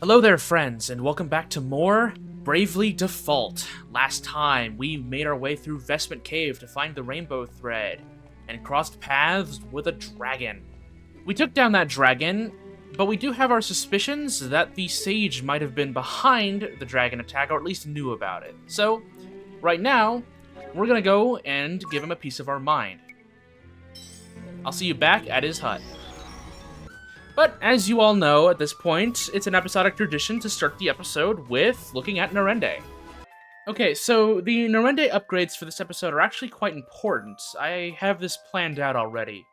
Hello there, friends, and welcome back to more Bravely Default. Last time, we made our way through Vestment Cave to find the rainbow thread, and crossed paths with a dragon. We took down that dragon, but we do have our suspicions that the sage might have been behind the dragon attack, or at least knew about it. So, right now, we're gonna go and give him a piece of our mind. I'll see you back at his hut. But as you all know at this point, it's an episodic tradition to start the episode with looking at Narende. Okay, so the Narende upgrades for this episode are actually quite important. I have this planned out already.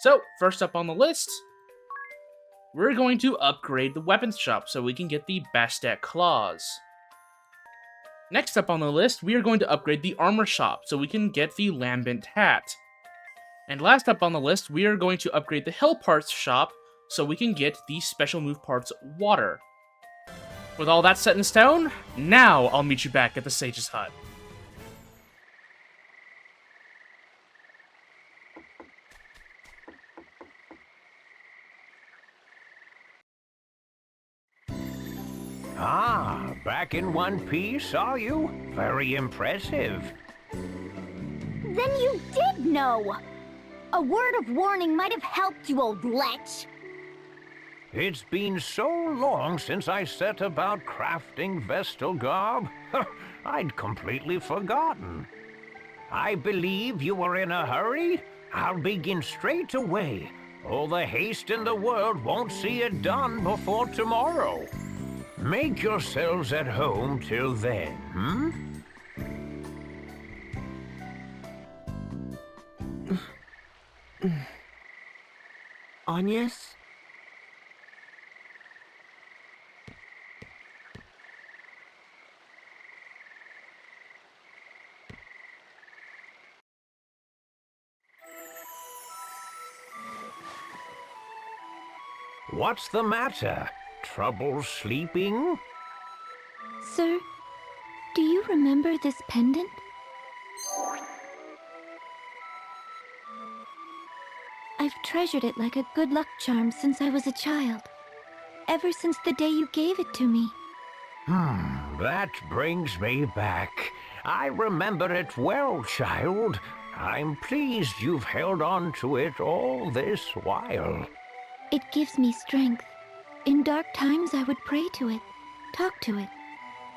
So, first up on the list, we're going to upgrade the weapons shop so we can get the Bastet Claws. Next up on the list, we are going to upgrade the armor shop so we can get the Lambent Hat. And last up on the list, we are going to upgrade the Hill Parts shop so we can get the special move parts Water. With all that set in stone, now I'll meet you back at the Sage's hut. Ah, back in one piece, are you? Very impressive. Then you did know! A word of warning might have helped, you old lech! It's been so long since I set about crafting Vestal Garb, I'd completely forgotten. I believe you were in a hurry? I'll begin straight away. All the haste in the world won't see it done before tomorrow. Make yourselves at home till then, Agnes? What's the matter? Trouble sleeping? Sir, do you remember this pendant? I've treasured it like a good luck charm since I was a child. Ever since the day you gave it to me. That brings me back. I remember it well, child. I'm pleased you've held on to it all this while. It gives me strength. In dark times I would pray to it, talk to it,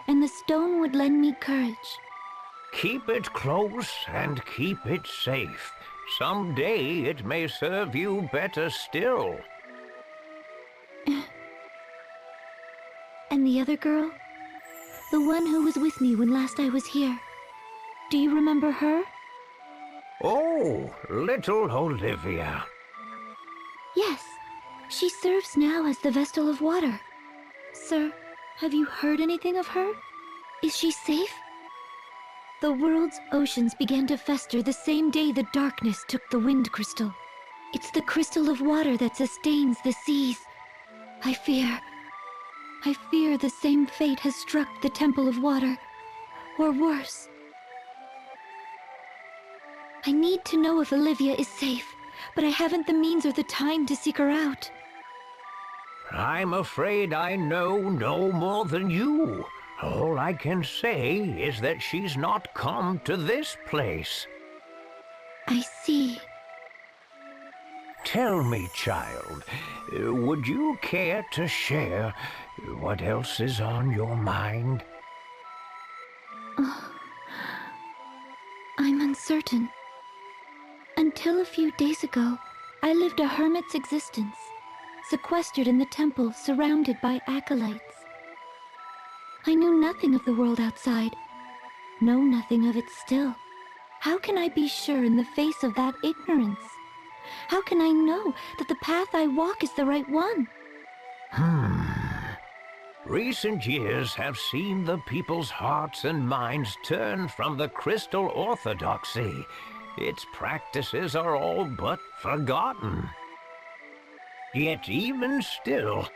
and the stone would lend me courage. Keep it close and keep it safe. Someday it may serve you better still. And the other girl? The one who was with me when last I was here. Do you remember her? Oh, little Olivia. Yes. She serves now as the Vestal of Water. Sir, have you heard anything of her? Is she safe? The world's oceans began to fester the same day the darkness took the wind crystal. It's the crystal of water that sustains the seas. I fear the same fate has struck the Temple of Water, or worse. I need to know if Olivia is safe, but I haven't the means or the time to seek her out. I'm afraid I know no more than you. All I can say is that she's not come to this place. I see. Tell me, child, would you care to share what else is on your mind? I'm uncertain. Until a few days ago, I lived a hermit's existence, sequestered in the temple, surrounded by acolytes. I knew nothing of the world outside, know nothing of it still. How can I be sure in the face of that ignorance? How can I know that the path I walk is the right one? Recent years have seen the people's hearts and minds turn from the crystal orthodoxy. Its practices are all but forgotten. Yet even still,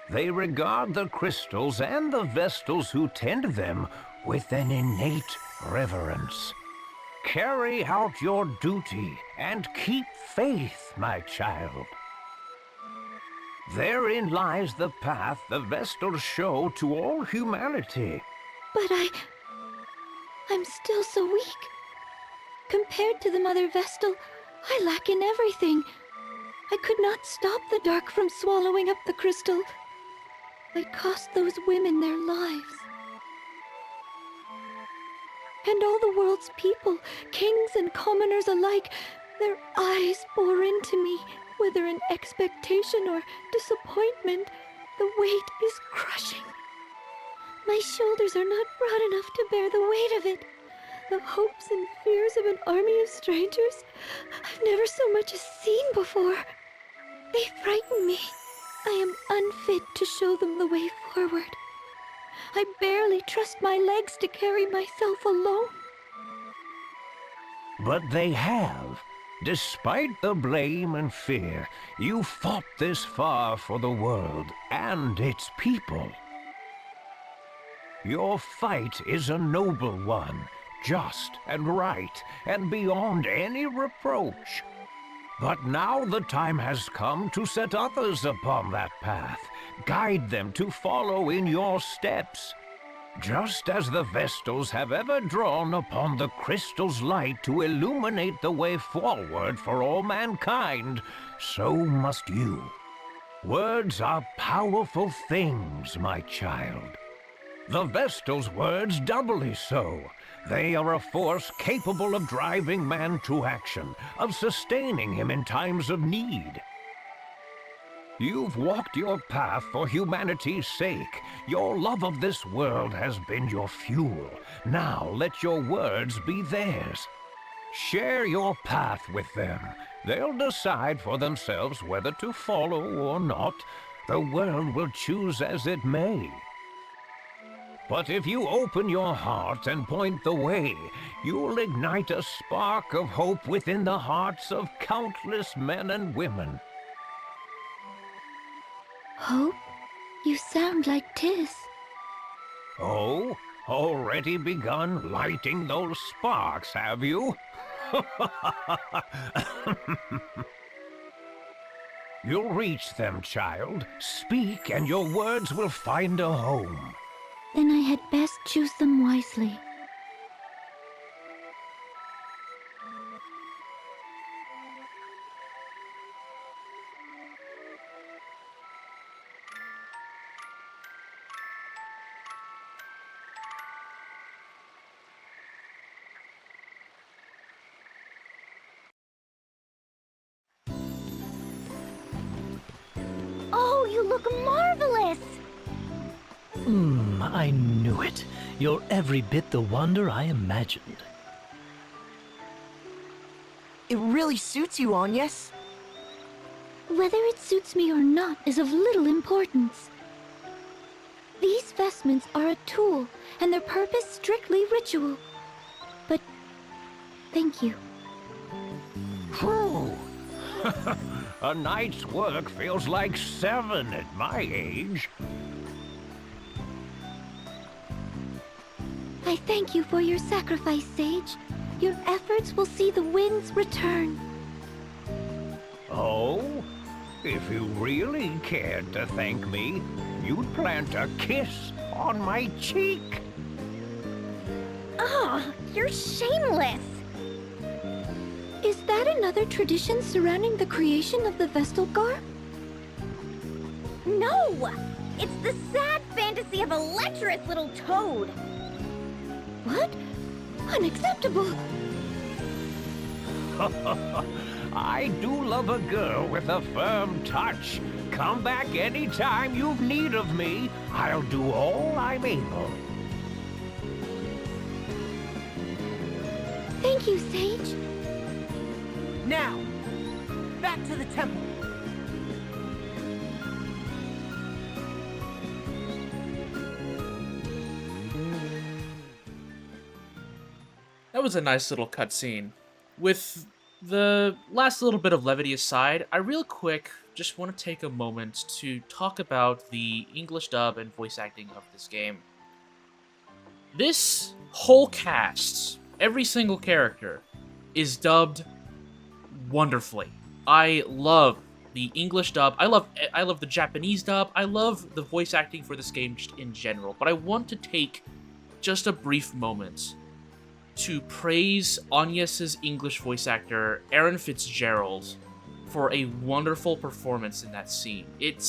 they regard the crystals and the Vestals who tend them with an innate reverence. Carry out your duty and keep faith, my child. Therein lies the path the Vestals show to all humanity. But I'm still so weak. Compared to the Mother Vestal, I lack in everything. I could not stop the dark from swallowing up the crystal. I cost those women their lives. And all the world's people, kings and commoners alike, their eyes bore into me, whether in expectation or disappointment. The weight is crushing. My shoulders are not broad enough to bear the weight of it. The hopes and fears of an army of strangers I've never so much as seen before. They frighten me. I am unfit to show them the way forward. I barely trust my legs to carry myself alone. But they have. Despite the blame and fear, you fought this far for the world and its people. Your fight is a noble one, just and right, and beyond any reproach. But now the time has come to set others upon that path, guide them to follow in your steps. Just as the Vestals have ever drawn upon the crystal's light to illuminate the way forward for all mankind, so must you. Words are powerful things, my child. The Vestal's words doubly so. They are a force capable of driving man to action, of sustaining him in times of need. You've walked your path for humanity's sake. Your love of this world has been your fuel. Now let your words be theirs. Share your path with them. They'll decide for themselves whether to follow or not. The world will choose as it may. But if you open your heart and point the way, you'll ignite a spark of hope within the hearts of countless men and women. Hope? You sound like Tis. Oh, already begun lighting those sparks, have you? You'll reach them, child. Speak, and your words will find a home. Then I had best choose them wisely. Oh, you look marvelous! I knew it. You're every bit the wonder I imagined. It really suits you, Agnes. Whether it suits me or not is of little importance. These vestments are a tool, and their purpose strictly ritual. But thank you. Phew. A night's work feels like 7 at my age. I thank you for your sacrifice, Sage. Your efforts will see the winds return. Oh? If you really cared to thank me, you'd plant a kiss on my cheek. Ah, you're shameless! Is that another tradition surrounding the creation of the Vestal Garb? No! It's the sad fantasy of a lecherous little toad! What? Unacceptable! I do love a girl with a firm touch. Come back anytime you've need of me. I'll do all I'm able. Thank you, Sage. Now, back to the temple. That was a nice little cutscene. With the last little bit of levity aside, I real quick just want to take a moment to talk about the English dub and voice acting of this game. This whole cast, every single character, is dubbed wonderfully. I love the English dub. I love the Japanese dub. I love the voice acting for this game just in general. But I want to take just a brief moment to praise Agnes's English voice actor, Aaron Fitzgerald, for a wonderful performance in that scene. It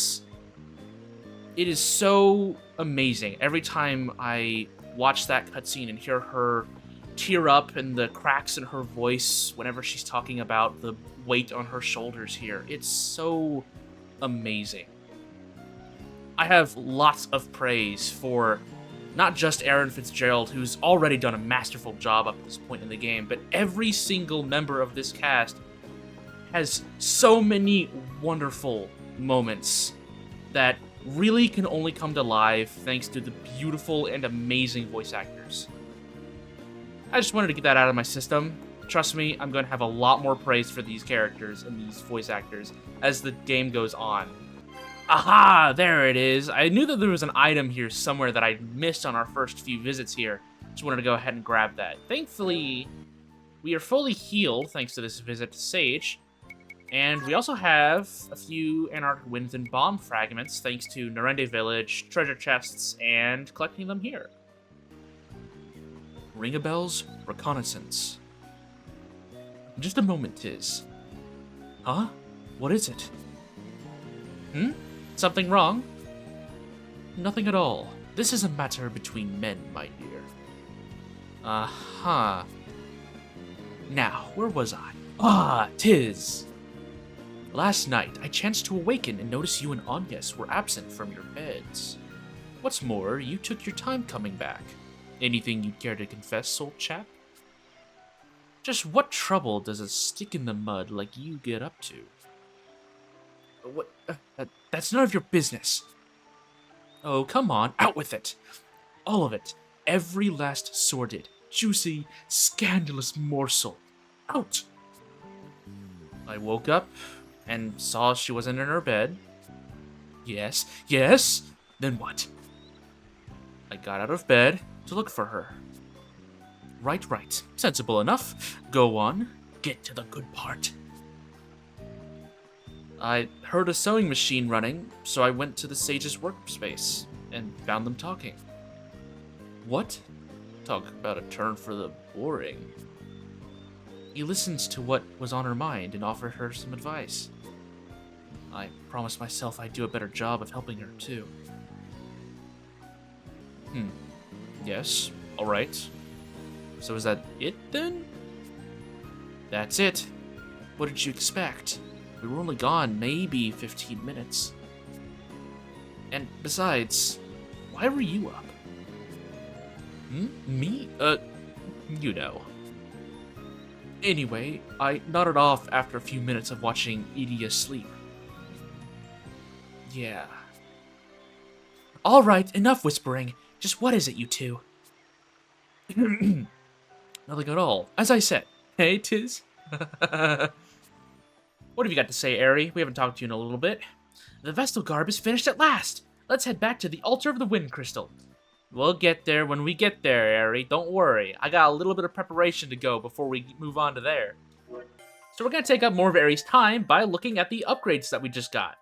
is so amazing. Every time I watch that cutscene and hear her tear up and the cracks in her voice whenever she's talking about the weight on her shoulders here, it's so amazing. I have lots of praise for not just Aaron Fitzgerald, who's already done a masterful job up to this point in the game, but every single member of this cast has so many wonderful moments that really can only come to life thanks to the beautiful and amazing voice actors. I just wanted to get that out of my system. Trust me, I'm going to have a lot more praise for these characters and these voice actors as the game goes on. Aha! There it is. I knew that there was an item here somewhere that I missed on our first few visits here. Just wanted to go ahead and grab that. Thankfully, we are fully healed thanks to this visit to Sage. And we also have a few Anarchic Winds and Bomb fragments thanks to Narende Village, treasure chests, and collecting them here. Ringabel's Reconnaissance. Just a moment, Tiz. Huh? What is it? Something wrong? Nothing at all. This is a matter between men, my dear. Uh-huh. Now, where was I? Ah, Tiz! Last night, I chanced to awaken and notice you and Agnes were absent from your beds. What's more, you took your time coming back. Anything you'd care to confess, old chap? Just what trouble does a stick in the mud like you get up to? What? That's none of your business. Oh, come on, out with it. All of it. Every last sordid, juicy, scandalous morsel. Out! I woke up and saw she wasn't in her bed. Yes. Then what? I got out of bed to look for her. Right. Sensible enough. Go on. Get to the good part. I heard a sewing machine running, so I went to the Sage's workspace and found them talking. What? Talk about a turn for the boring. He listened to what was on her mind and offered her some advice. I promised myself I'd do a better job of helping her, too. Yes, alright. So is that it, then? That's it. What did you expect? We were only gone maybe 15 minutes. And besides, why were you up? Me? You know. Anyway, I nodded off after a few minutes of watching Idia sleep. Yeah. Alright, enough whispering. Just what is it, you two? Nothing at all. As I said. Hey, Tiz. What have you got to say, Aerie? We haven't talked to you in a little bit. The Vestal Garb is finished at last. Let's head back to the Altar of the Wind Crystal. We'll get there when we get there, Aerie. Don't worry. I got a little bit of preparation to go before we move on to there. So we're going to take up more of Aerie's time by looking at the upgrades that we just got.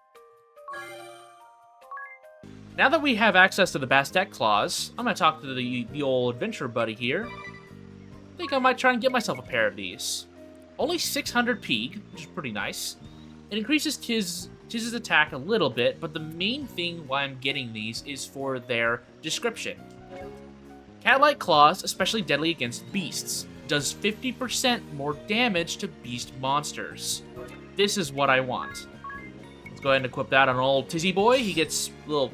Now that we have access to the Bastet Claws, I'm going to talk to the old adventure buddy here. I think I might try and get myself a pair of these. Only 600 Peeg, which is pretty nice. It increases Tiz's attack a little bit, but the main thing why I'm getting these is for their description. Cat-like claws, especially deadly against beasts, does 50% more damage to beast monsters. This is what I want. Let's go ahead and equip that on old Tizzy boy. He gets little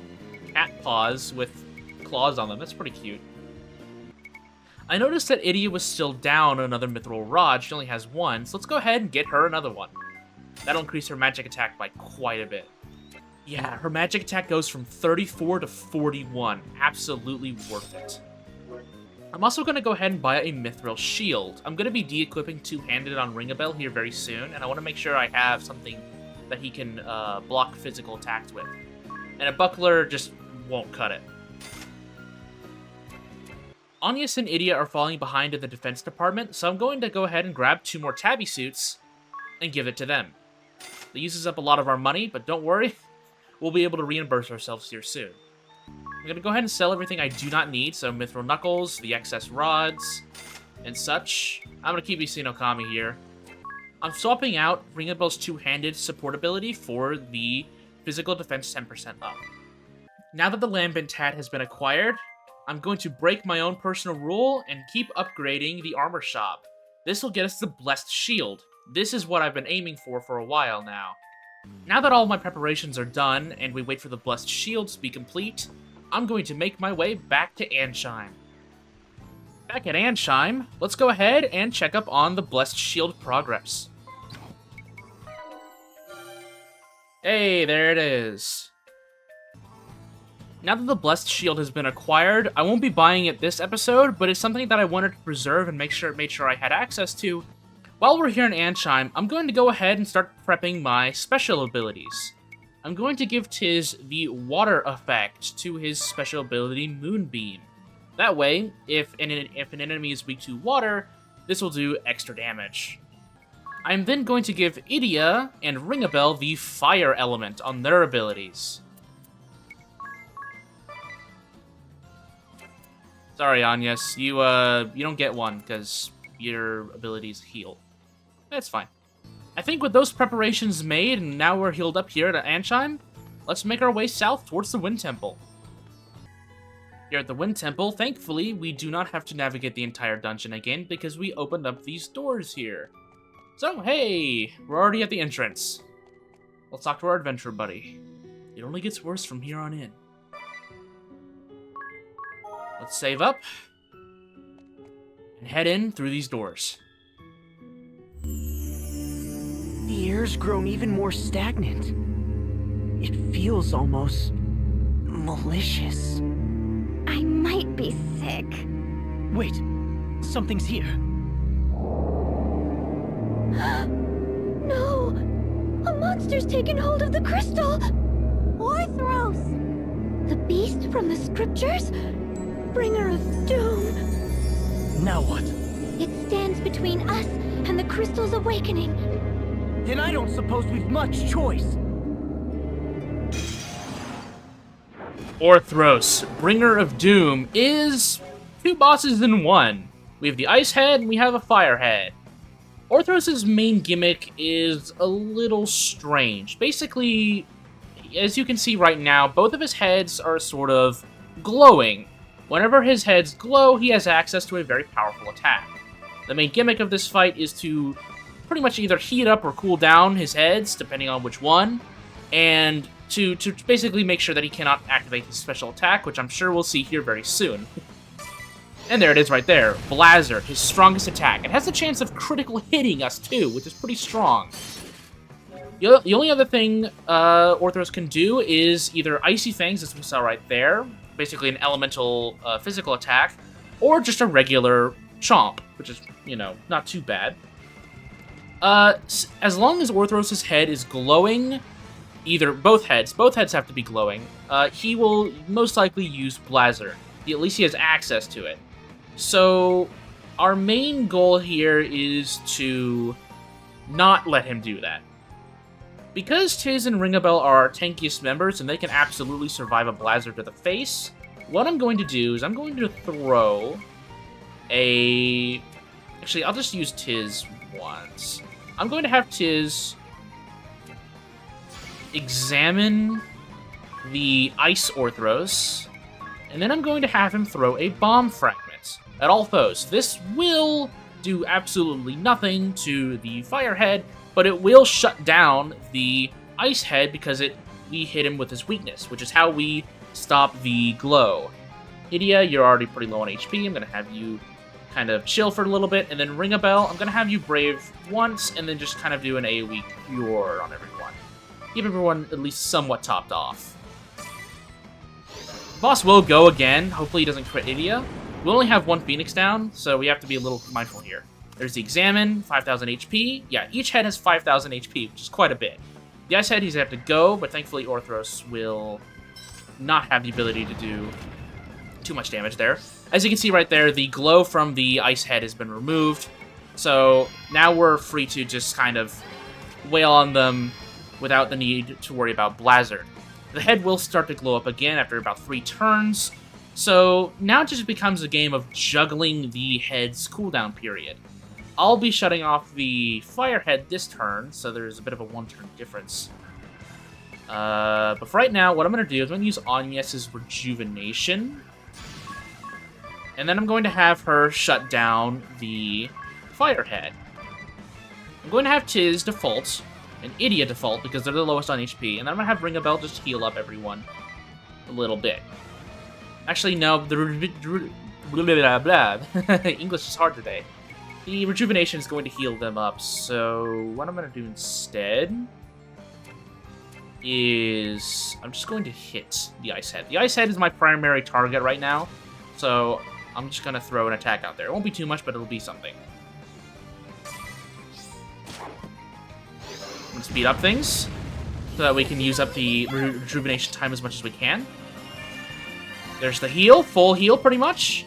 cat paws with claws on them. That's pretty cute. I noticed that Idia was still down another mithril rod. She only has one, so let's go ahead and get her another one. That'll increase her magic attack by quite a bit. Yeah, her magic attack goes from 34 to 41. Absolutely worth it. I'm also going to go ahead and buy a mithril shield. I'm going to be de-equipping two-handed on Ringabel here very soon, and I want to make sure I have something that he can block physical attacks with. And a buckler just won't cut it. Agnes and Idia are falling behind in the defense department, so I'm going to go ahead and grab 2 more tabby suits and give it to them. That uses up a lot of our money, but don't worry. We'll be able to reimburse ourselves here soon. I'm going to go ahead and sell everything I do not need, so Mithril Knuckles, the excess rods, and such. I'm going to keep Isino Kami here. I'm swapping out Ringabel's two-handed support ability for the physical defense 10% up. Now that the Lambent Tat has been acquired, I'm going to break my own personal rule and keep upgrading the armor shop. This will get us the Blessed Shield. This is what I've been aiming for a while now. Now that all my preparations are done and we wait for the Blessed Shield to be complete, I'm going to make my way back to Anchiem. Back at Anchiem, let's go ahead and check up on the Blessed Shield progress. Hey, there it is. Now that the Blessed Shield has been acquired, I won't be buying it this episode, but it's something that I wanted to preserve and made sure I had access to. While we're here in Anchiem, I'm going to go ahead and start prepping my special abilities. I'm going to give Tiz the water effect to his special ability Moonbeam. That way, if an enemy is weak to water, this will do extra damage. I'm then going to give Idia and Ringabel the fire element on their abilities. Sorry, Agnes, you don't get one because your abilities heal. That's fine. I think with those preparations made, and now we're healed up here at Anchiem, let's make our way south towards the Wind Temple. Here at the Wind Temple, thankfully, we do not have to navigate the entire dungeon again because we opened up these doors here. So, hey, we're already at the entrance. Let's talk to our adventure buddy. It only gets worse from here on in. Let's save up and head in through these doors. The air's grown even more stagnant. It feels almost malicious. I might be sick. Wait, something's here. No! A monster's taken hold of the crystal! Orthros! The beast from the scriptures? Bringer of doom. Now what? It stands between us and the crystal's awakening. Then I don't suppose we've much choice. Orthros, Bringer of Doom, is two bosses in one. We have the Ice Head and we have a Fire Head. Orthros' main gimmick is a little strange. Basically, as you can see right now, both of his heads are sort of glowing. Whenever his heads glow, he has access to a very powerful attack. The main gimmick of this fight is to pretty much either heat up or cool down his heads, depending on which one, and to basically make sure that he cannot activate his special attack, which I'm sure we'll see here very soon. And there it is right there, Blizzard, his strongest attack. It has a chance of critical hitting us too, which is pretty strong. The only other thing Orthros can do is either Icy Fangs, as we saw right there, basically an elemental physical attack, or just a regular chomp, which is, you know, not too bad. As long as Orthros' head is glowing, both heads have to be glowing, he will most likely use Blizzard. At least he has access to it. So, our main goal here is to not let him do that. Because Tiz and Ringabel are our tankiest members, and they can absolutely survive a Blizzard to the face, what I'm going to do is I'm going to throw a... Actually, I'll just use Tiz once. I'm going to have Tiz examine the Ice Orthros, and then I'm going to have him throw a Bomb Fragment at all foes. This will do absolutely nothing to the Fire Head, but it will shut down the Ice Head because we hit him with his weakness, which is how we stop the glow. Idia, you're already pretty low on HP. I'm going to have you kind of chill for a little bit, and then Ringabel, I'm going to have you Brave once, and then just kind of do an AoE Cure on everyone. Keep everyone at least somewhat topped off. Boss will go again. Hopefully he doesn't crit Idia. We only have one Phoenix down, so we have to be a little mindful here. There's the Examine, 5,000 HP. Yeah, each head has 5,000 HP, which is quite a bit. The Ice Head, he's going to have to go, but thankfully Orthros will not have the ability to do too much damage there. As you can see right there, the glow from the Ice Head has been removed. So now we're free to just kind of wail on them without the need to worry about Blizzard. The head will start to glow up again after about 3 turns, so now it just becomes a game of juggling the head's cooldown period. I'll be shutting off the fire head this turn, so there's a bit of a 1-turn difference. But for right now, what I'm going to do is I'm going to use Agnes's Rejuvenation. And then I'm going to have her shut down the Firehead. I'm going to have Tiz default, and Idia default, because they're the lowest on HP. And then I'm going to have Ring a Bell just heal up everyone a little bit. Actually, no, the blah, blah, blah. English is hard today. The Rejuvenation is going to heal them up, so what I'm going to do instead is I'm just going to hit the Ice Head. The Ice Head is my primary target right now, so I'm just going to throw an attack out there. It won't be too much, but it'll be something. I'm going to speed up things so that we can use up the Rejuvenation time as much as we can. There's the heal, full heal pretty much.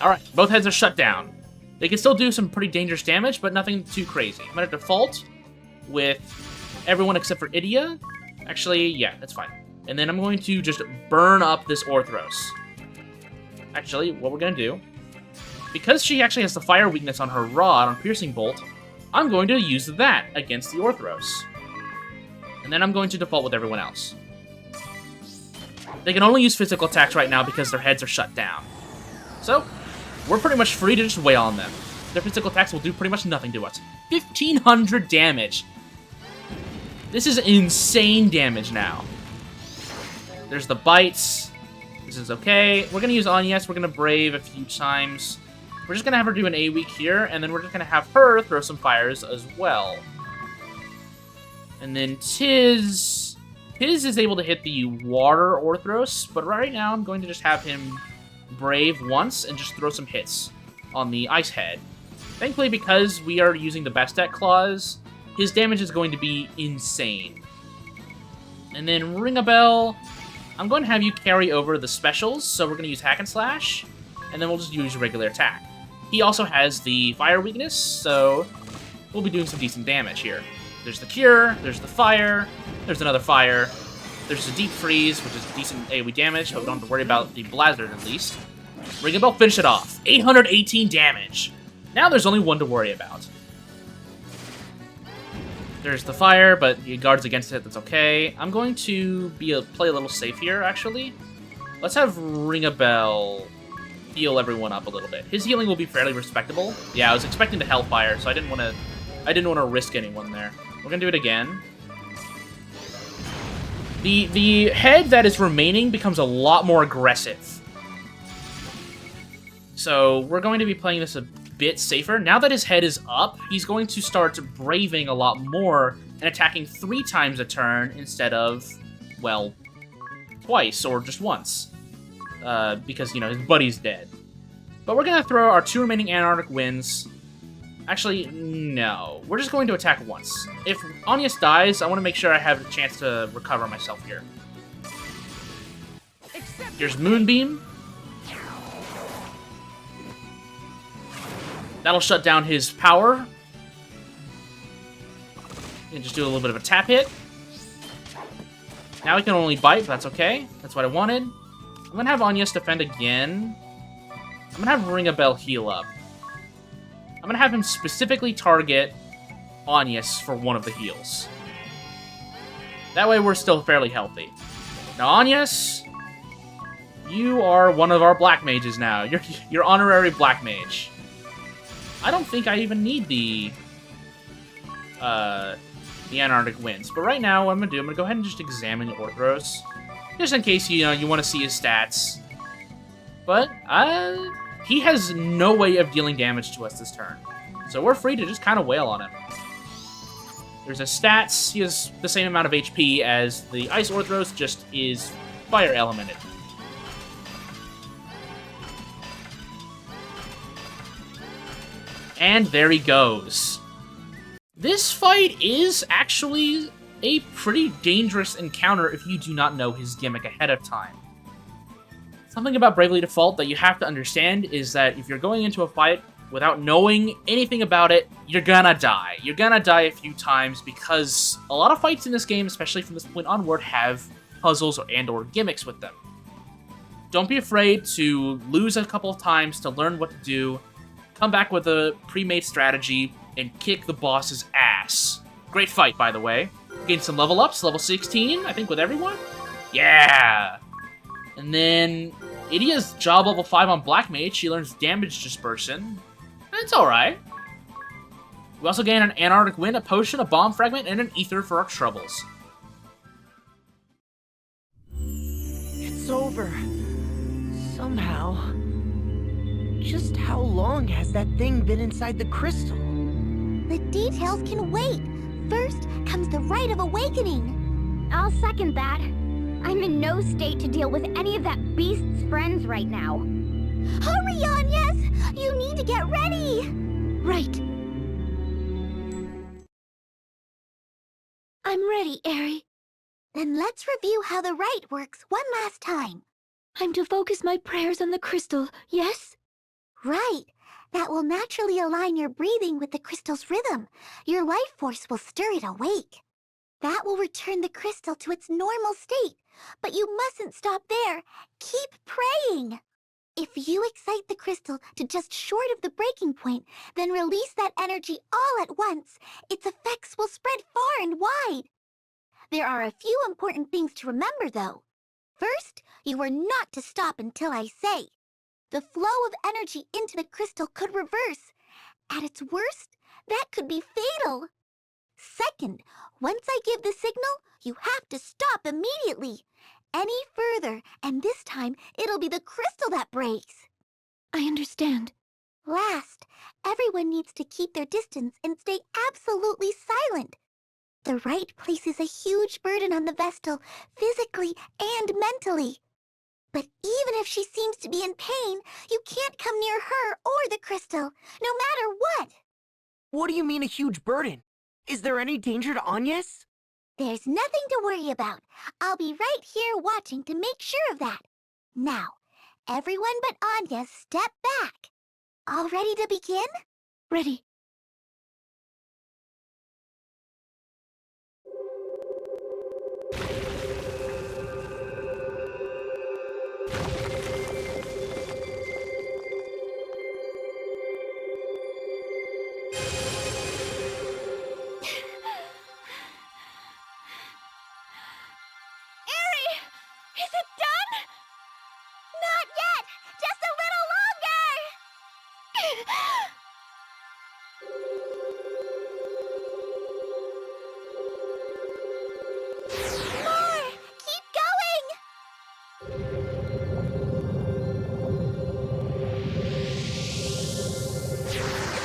Alright, both heads are shut down. They can still do some pretty dangerous damage, but nothing too crazy. I'm going to default with everyone except for Idia. Actually, yeah, that's fine. And then I'm going to just burn up this Orthros. Actually, what we're going to do, because she actually has the fire weakness on her rod, on Piercing Bolt, I'm going to use that against the Orthros. And then I'm going to default with everyone else. They can only use physical attacks right now because their heads are shut down. So, we're pretty much free to just wail on them. Their physical attacks will do pretty much nothing to us. 1,500 damage. This is insane damage now. There's the bites. This is okay. We're going to use Agnes. We're going to Brave a few times. We're just going to have her do an A-Week here, and then we're just going to have her throw some fires as well. And then Tiz is able to hit the Water Orthros, but right now I'm going to just have him Brave once and just throw some hits on the Ice Head. Thankfully, because we are using the Bastet Claws, his damage is going to be insane. And then Ring a Bell, I'm going to have you carry over the specials, so we're going to use Hack and Slash, and then we'll just use regular attack. He also has the fire weakness, so we'll be doing some decent damage here. There's the Cure, there's the Fire, there's another Fire, there's the Deep Freeze, which is decent AoE damage, but we don't have to worry about the Blizzard at least. Ring a Bell, finish it off. 818 damage. Now there's only one to worry about. There's the Fire, but he guards against it, that's okay. I'm going to play a little safe here, actually. Let's have Ring a Bell heal everyone up a little bit. His healing will be fairly respectable. Yeah, I was expecting the Hellfire, so I didn't want to risk anyone there. We're gonna do it again. The head that is remaining becomes a lot more aggressive. So we're going to be playing this a bit safer. Now that his head is up, he's going to start braving a lot more and attacking 3 times a turn instead of, well, twice or just once. Because, you know, his buddy's dead. But we're going to throw our 2 remaining Antarctic Winds. Actually, no. We're just going to attack once. If Agnes dies, I want to make sure I have a chance to recover myself here. Here's Moonbeam. That'll shut down his power. And just do a little bit of a tap hit. Now he can only bite, but that's okay. That's what I wanted. I'm going to have Agnes defend again. I'm going to have Ring a Bell heal up. I'm going to have him specifically target Agnes for one of the heals. That way we're still fairly healthy. Now, Agnes, you are one of our Black Mages now. You're honorary Black Mage. I don't think I even need the Antarctic Winds. But right now, what I'm going to do, I'm going to go ahead and just examine Orthros. Just in case, you want to see his stats. But, he has no way of dealing damage to us this turn. So we're free to just kind of wail on him. There's his stats. He has the same amount of HP as the Ice Orthros, just is fire elemented. And there he goes. This fight is actually a pretty dangerous encounter if you do not know his gimmick ahead of time. Something about Bravely Default that you have to understand is that if you're going into a fight without knowing anything about it, you're gonna die. You're gonna die a few times because a lot of fights in this game, especially from this point onward, have puzzles or gimmicks with them. Don't be afraid to lose a couple of times to learn what to do, come back with a pre-made strategy, and kick the boss's ass. Great fight, by the way. Gain some level ups, level 16, I think, with everyone? Yeah! And then Idia's job level 5 on Black Mage, she learns damage dispersion. That's alright. We also gain an Antarctic Wind, a potion, a bomb fragment, and an ether for our troubles. It's over. Somehow. Just how long has that thing been inside the crystal? The details can wait. First comes the Rite of Awakening. I'll second that. I'm in no state to deal with any of that beast's friends right now. Hurry, Anyas! You need to get ready! Right. I'm ready, Eri. Then let's review how the rite works one last time. I'm to focus my prayers on the crystal, yes? Right. That will naturally align your breathing with the crystal's rhythm. Your life force will stir it awake. That will return the crystal to its normal state. But you mustn't stop there. Keep praying. If you excite the crystal to just short of the breaking point, then release that energy all at once, its effects will spread far and wide. There are a few important things to remember, though. First, you are not to stop until I say. The flow of energy into the crystal could reverse. At its worst, that could be fatal. Second, once I give the signal, you have to stop immediately. Any further, and this time it'll be the crystal that breaks. I understand. Last, everyone needs to keep their distance and stay absolutely silent. The rite places a huge burden on the Vestal, physically and mentally. But even if she seems to be in pain, you can't come near her or the crystal, no matter what. What do you mean a huge burden? Is there any danger to Anyas? There's nothing to worry about. I'll be right here watching to make sure of that. Now, everyone but Anya, step back. All ready to begin? Ready. Is it done? Not yet! Just a little longer! More! Keep going!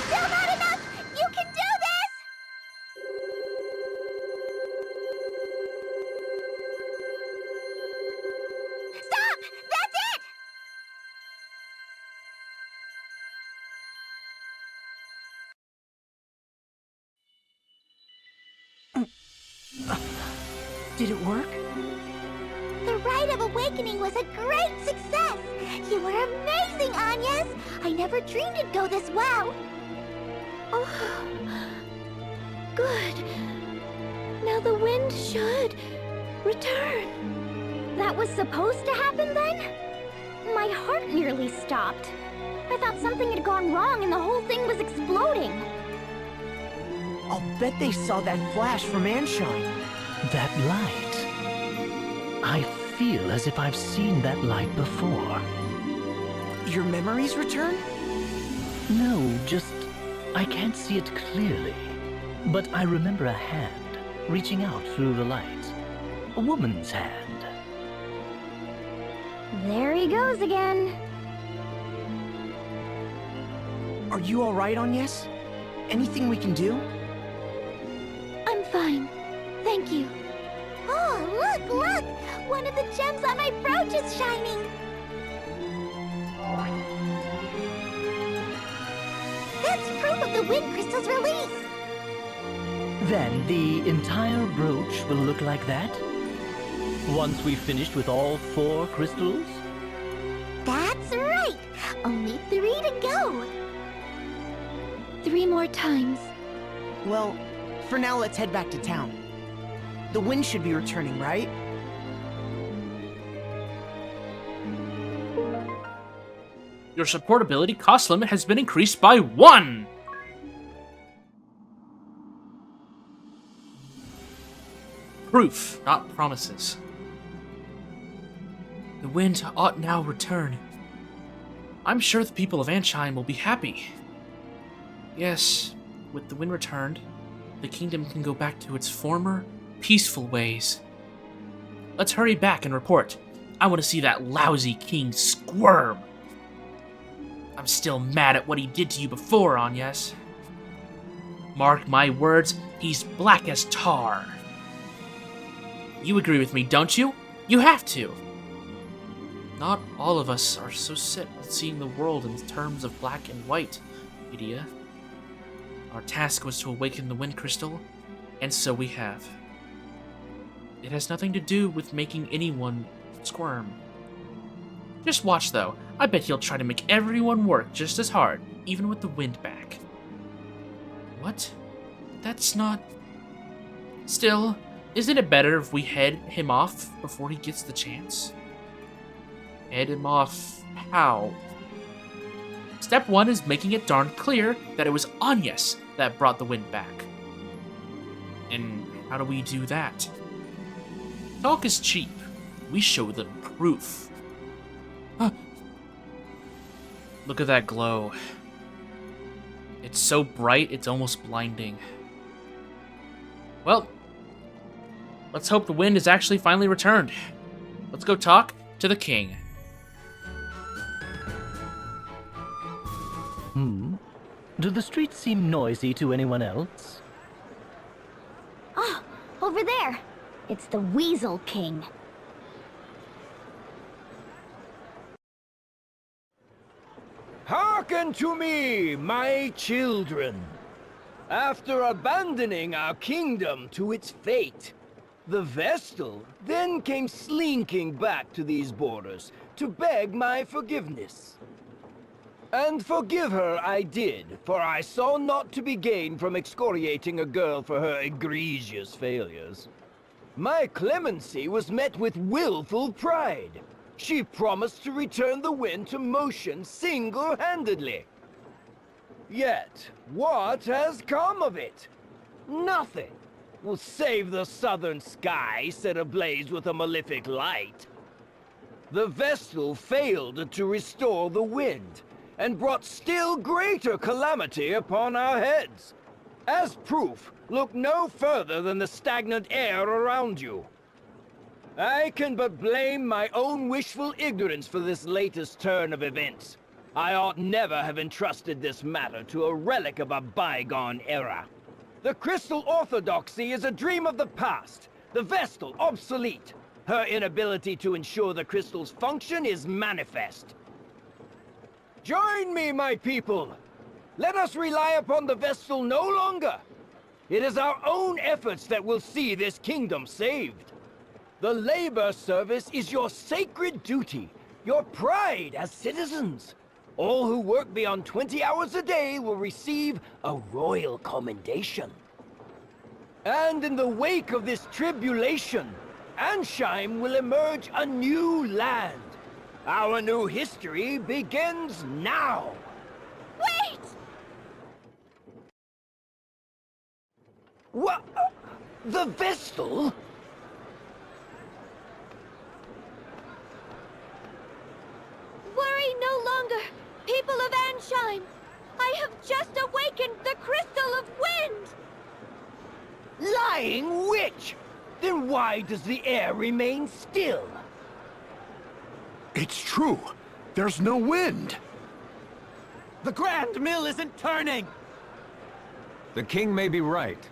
Still not enough! You can do this! Stop! That's it! Did it work? The Rite of Awakening was a great success! You were amazing, Anyas! I never dreamed it'd go this well! Oh, good. Now the wind should return. That was supposed to happen then? My heart nearly stopped. I thought something had gone wrong and the whole thing was exploding. I'll bet they saw that flash from Anchiem. That light. I feel as if I've seen that light before. Your memories return? No, just I can't see it clearly. But I remember a hand reaching out through the light. A woman's hand. There he goes again. Are you alright, Anyas? Anything we can do? I'm fine. Thank you. Oh, look! One of the gems on my brooch is shining! That's proof of the wind crystal's release! Then the entire brooch will look like that? Once we've finished with all 4 crystals? That's right! Only 3 to go! 3 more times. Well, for now, let's head back to town. The wind should be returning, right? Your supportability cost limit has been increased by 1! Proof, not promises. The wind ought now return. I'm sure the people of Anchiem will be happy. Yes, with the wind returned, the kingdom can go back to its former, peaceful ways. Let's hurry back and report. I want to see that lousy king squirm. I'm still mad at what he did to you before, Agnes. Mark my words, he's black as tar. You agree with me, don't you? You have to. Not all of us are so set with seeing the world in terms of black and white, Edea. Our task was to awaken the wind crystal, and so we have. It has nothing to do with making anyone squirm. Just watch, though. I bet he'll try to make everyone work just as hard, even with the wind back. What? That's not... Still, isn't it better if we head him off before he gets the chance? Head him off how? Step 1 is making it darn clear that it was Agnes that brought the wind back. And how do we do that? Talk is cheap. We show them proof. Huh. Look at that glow. It's so bright, it's almost blinding. Well, let's hope the wind is actually finally returned. Let's go talk to the king. Do the streets seem noisy to anyone else? Ah, over there. It's the Weasel King. Hearken to me, my children. After abandoning our kingdom to its fate, the Vestal then came slinking back to these borders to beg my forgiveness. And forgive her I did, for I saw naught to be gained from excoriating a girl for her egregious failures. My clemency was met with willful pride. She promised to return the wind to motion single-handedly. Yet, what has come of it? Nothing. Will save the southern sky set ablaze with a malefic light. The Vestal failed to restore the wind, and brought still greater calamity upon our heads. As proof, look no further than the stagnant air around you. I can but blame my own wishful ignorance for this latest turn of events. I ought never have entrusted this matter to a relic of a bygone era. The crystal orthodoxy is a dream of the past, the Vestal obsolete. Her inability to ensure the crystal's function is manifest. Join me, my people! Let us rely upon the Vestal no longer! It is our own efforts that will see this kingdom saved. The labor service is your sacred duty, your pride as citizens. All who work beyond 20 hours a day will receive a royal commendation. And in the wake of this tribulation, Anchiem will emerge a new land. Our new history begins now! Wait! What? The Vestal? Worry no longer, people of Anchiem. I have just awakened the Crystal of Wind. Lying witch! Then why does the air remain still? It's true. There's no wind. The Grand Mill isn't turning! The king may be right.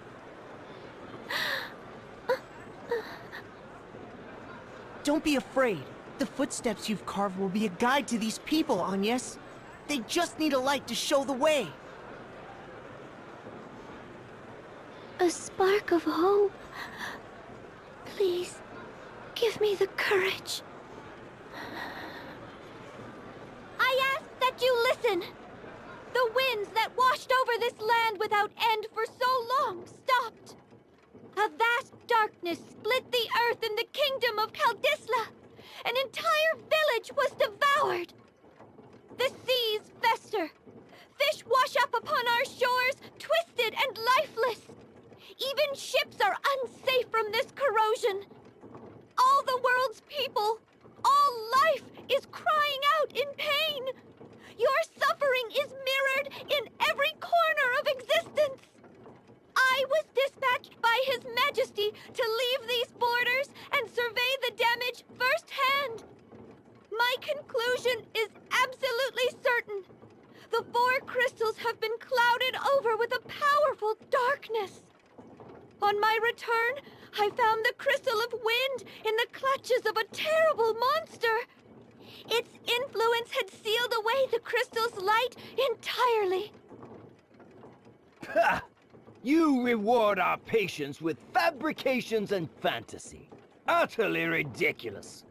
Don't be afraid. The footsteps you've carved will be a guide to these people, Agnes. They just need a light to show the way. A spark of hope. Please, give me the courage. I ask that you listen. The winds that washed over this land without end for so long stopped. A vast darkness split the earth in the kingdom of Kaldisla. An entire village was devoured. The seas fester. Fish wash up upon our shores, twisted and lifeless. Even ships are unsafe from this corrosion. All the world's people, all life is crying out in pain. Your suffering is mirrored in every corner of existence. I was dispatched by His Majesty to leave these borders and survey the damage firsthand. My conclusion is absolutely certain. The 4 crystals have been clouded over with a powerful darkness. On my return, I found the crystal of wind in the clutches of a terrible monster. Its influence had sealed away the crystal's light entirely. Ha! You reward our patience with fabrications and fantasy. Utterly ridiculous.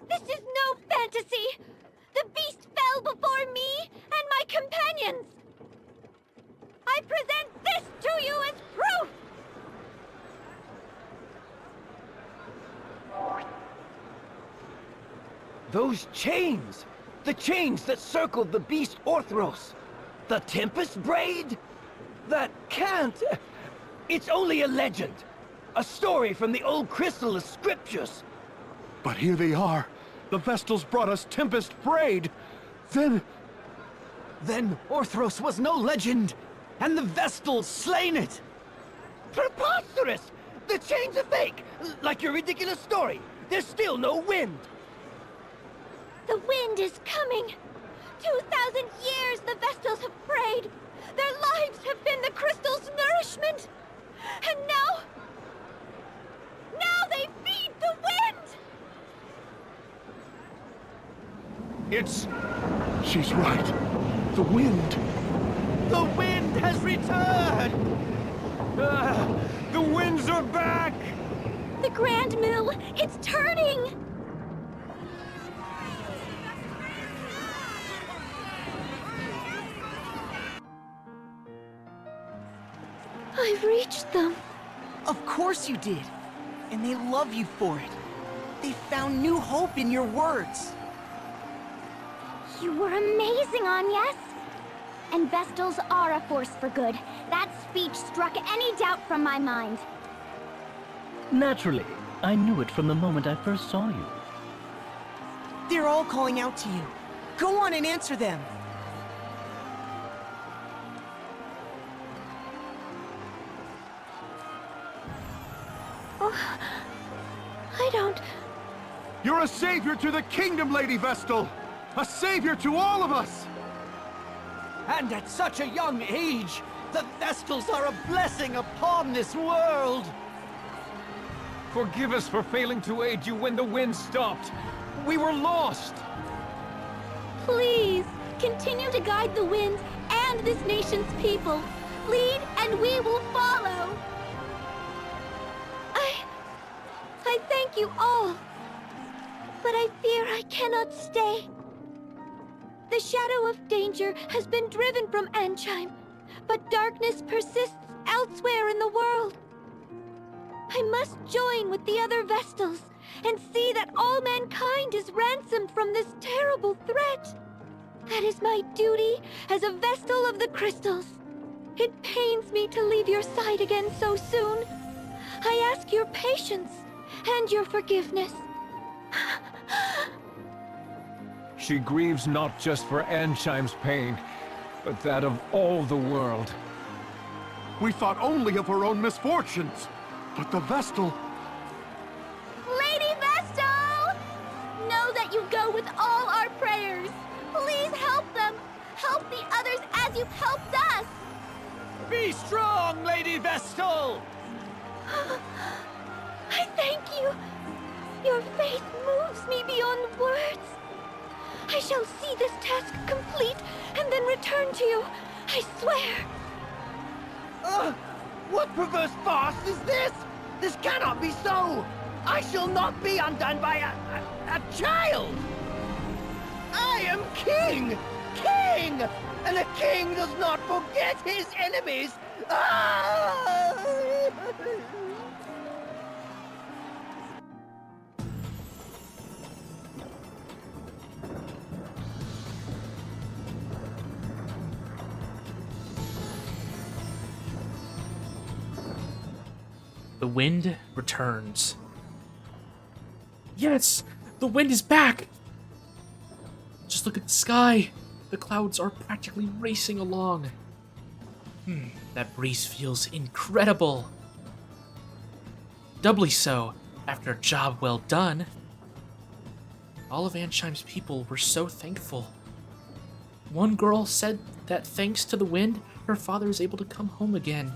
This is no fantasy! The beast fell before me and my companions! I present this to you as proof! Those chains! The chains that circled the beast Orthros! The Tempest Braid? That can't... It's only a legend! A story from the old Crystalist scriptures! But here they are. The Vestals brought us Tempest Braid. Then Orthros was no legend, and the Vestals slain it! Preposterous! The chains are fake! Like your ridiculous story! There's still no wind! The wind is coming! 2,000 years the Vestals have prayed! Their lives have been the crystal's nourishment! And now they feed the wind! She's right. The wind. The wind has returned! The winds are back! The Grand Mill, it's turning! I've reached them. Of course you did. And they love you for it. They found new hope in your words. You were amazing, Agnes. And Vestals are a force for good. That speech struck any doubt from my mind. Naturally. I knew it from the moment I first saw you. They're all calling out to you. Go on and answer them. I don't... You're a savior to the kingdom, Lady Vestal. A savior to all of us. And at such a young age, the Vestals are a blessing upon this world! Forgive us for failing to aid you when the wind stopped. We were lost! Please, continue to guide the wind and this nation's people. Lead and we will follow. I thank you all. But I fear I cannot stay. The shadow of danger has been driven from Anchiem, but darkness persists elsewhere in the world. I must join with the other Vestals and see that all mankind is ransomed from this terrible threat. That is my duty as a Vestal of the Crystals. It pains me to leave your side again so soon. I ask your patience and your forgiveness. She grieves not just for Anchiem's pain, but that of all the world. We thought only of her own misfortunes. But the Vestal... Lady Vestal! Know that you go with all our prayers. Please help them. Help the others as you've helped us. Be strong, Lady Vestal! I thank you. Your faith moves me beyond words. I shall see this task complete and then return to you. I swear. What perverse farce is this? This cannot be so! I shall not be undone by a child! I am king! king! And a king does not forget his enemies! Ah! The wind returns. Yes! The wind is back! Just look at the sky! The clouds are practically racing along. That breeze feels incredible. Doubly so after a job well done. All of Anchim's people were so thankful. One girl said that thanks to the wind, her father is able to come home again.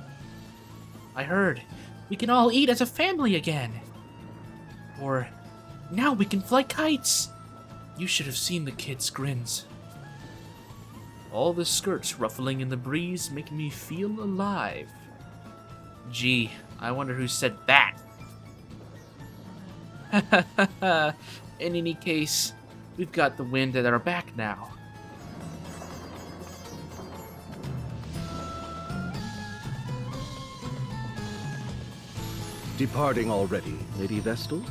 I heard we can all eat as a family again. Or now we can fly kites. You should have seen the kids' grins. All the skirts ruffling in the breeze make me feel alive. Gee, I wonder who said that. In any case, we've got the wind at our back now. Departing already, Lady Vestal?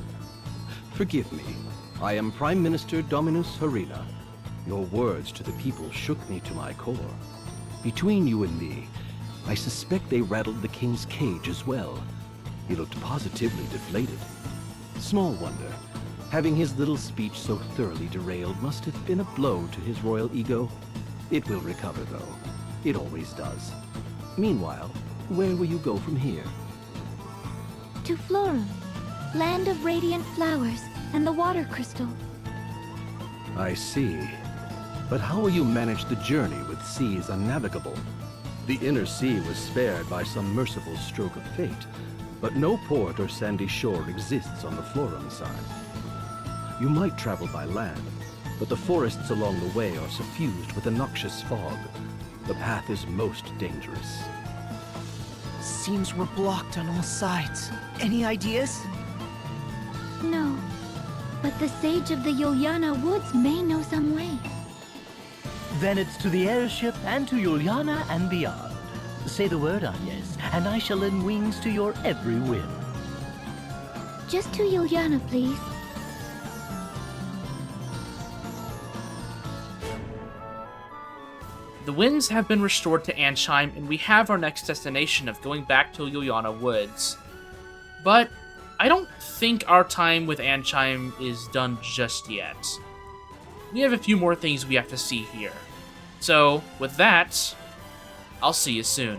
Forgive me. I am Prime Minister Dominus Harina. Your words to the people shook me to my core. Between you and me, I suspect they rattled the king's cage as well. He looked positively deflated. Small wonder. Having his little speech so thoroughly derailed must have been a blow to his royal ego. It will recover, though. It always does. Meanwhile, where will you go from here? To Florum, land of radiant flowers and the water crystal. I see. But how will you manage the journey with seas unnavigable? The inner sea was spared by some merciful stroke of fate, but no port or sandy shore exists on the Florum side. You might travel by land, but the forests along the way are suffused with a noxious fog. The path is most dangerous. Seems we're blocked on all sides. Any ideas? No, but the sage of the Yuliana Woods may know some way. Then it's to the airship and to Juliana and beyond. Say the word, Agnes, and I shall lend wings to your every whim. Just to Yuliana, please. The winds have been restored to Anchim, and we have our next destination of going back to Juliana Woods. But I don't think our time with Anchim is done just yet. We have a few more things we have to see here. So, with that, I'll see you soon.